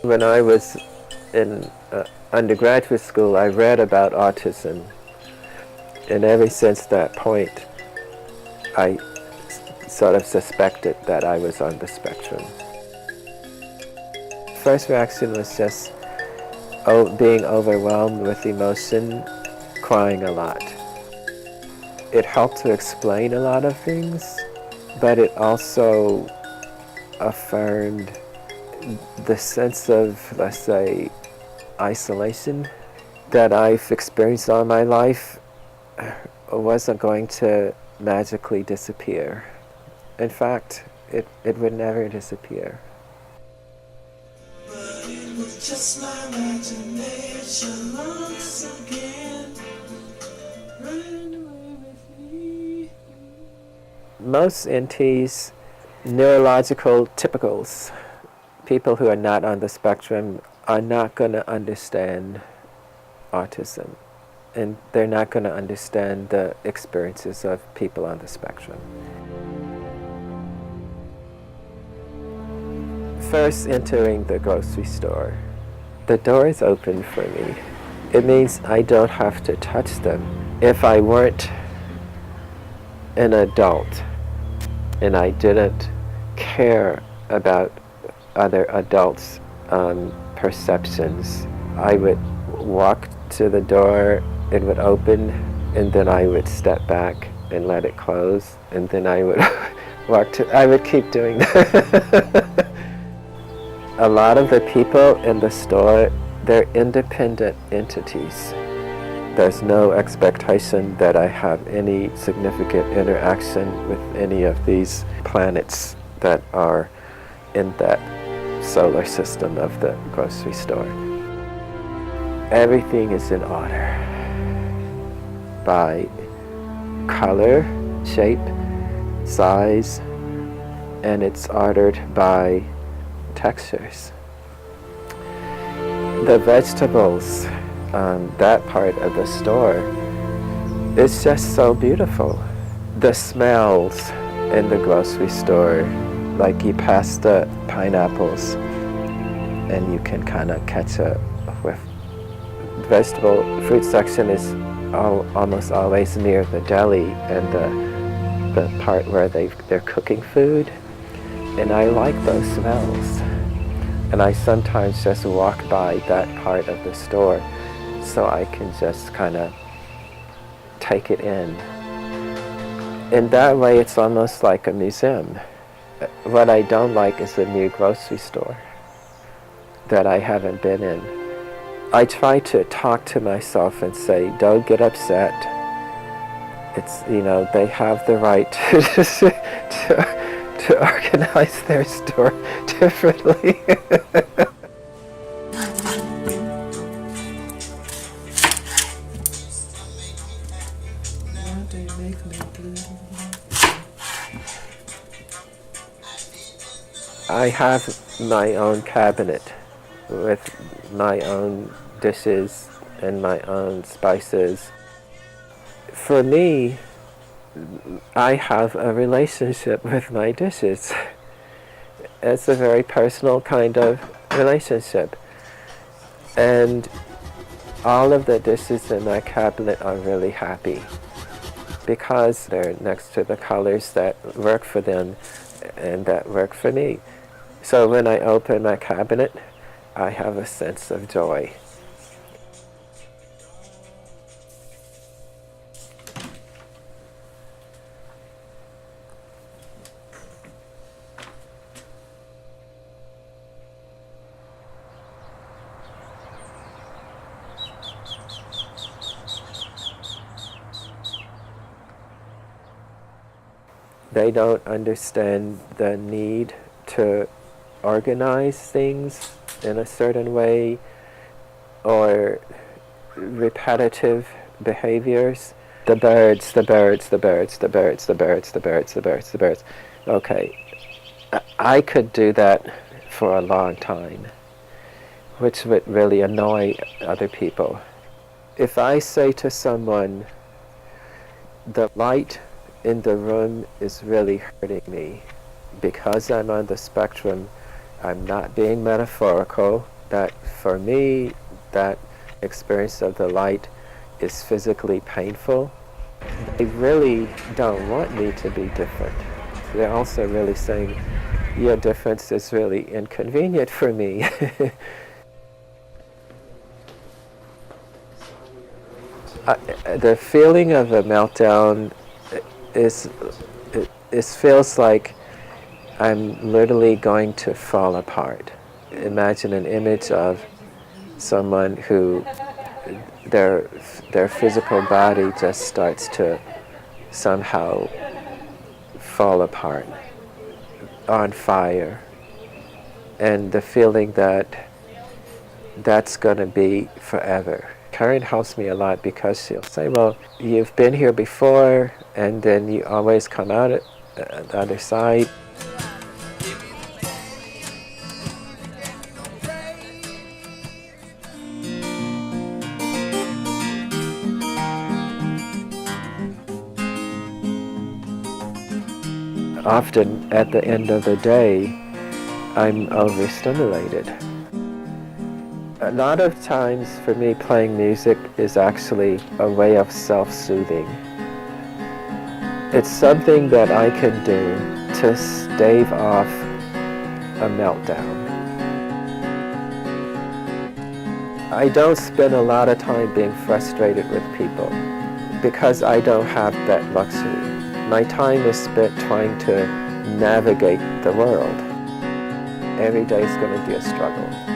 When I was in undergraduate school, I read about autism, and ever since that point, I sort of suspected that I was on the spectrum. First reaction was just being overwhelmed with emotion, crying a lot. It helped to explain a lot of things, but it also affirmed the sense of, let's say, isolation that I've experienced all my life wasn't going to magically disappear. In fact, it would never disappear. But it was just my imagination once again. Run away with me. Most NTs, neurological typicals, people who are not on the spectrum, are not going to understand autism, and they're not going to understand the experiences of people on the spectrum. First entering the grocery store, the door is open for me. It means I don't have to touch them. If I weren't an adult and I didn't care about other adults' perceptions, I would walk to the door, it would open, and then I would step back and let it close, and then I would I would keep doing that. A lot of the people in the store, they're independent entities. There's no expectation that I have any significant interaction with any of these planets that are in that solar system of the grocery store. Everything is in order by color, shape, size, and it's ordered by textures. The vegetables, that part of the store, is just so beautiful. The smells in the grocery store, like you pass the pineapples and you can kind of catch up with vegetable fruit section is almost always near the deli and the part where they're cooking food, and I like those smells, and I sometimes just walk by that part of the store so I can just kind of take it in. In that way, it's almost like a museum. What I don't like is the new grocery store that I haven't been in. I try to talk to myself and say, don't get upset. It's, they have the right to organize their store differently. I have my own cabinet with my own dishes and my own spices. For me, I have a relationship with my dishes. It's a very personal kind of relationship. And all of the dishes in my cabinet are really happy because they're next to the colors that work for them and that work for me. So when I open my cabinet, I have a sense of joy. They don't understand the need to organize things in a certain way or repetitive behaviors. The birds, the birds, the birds, the birds, the birds, the birds, the birds, the birds. Okay, I could do that for a long time, which would really annoy other people. If I say to someone, the light in the room is really hurting me, because I'm on the spectrum, I'm not being metaphorical, that for me, that experience of the light is physically painful. They really don't want me to be different. They're also really saying, your difference is really inconvenient for me. The feeling of a meltdown is, it feels like I'm literally going to fall apart. Imagine an image of someone who their physical body just starts to somehow fall apart, on fire, and the feeling that that's going to be forever. Karen helps me a lot because she'll say, well, you've been here before, and then you always come out at the other side. Often at the end of the day, I'm overstimulated. A lot of times for me, playing music is actually a way of self-soothing. It's something that I can do to stave off a meltdown. I don't spend a lot of time being frustrated with people because I don't have that luxury. My time is spent trying to navigate the world. Every day is going to be a struggle.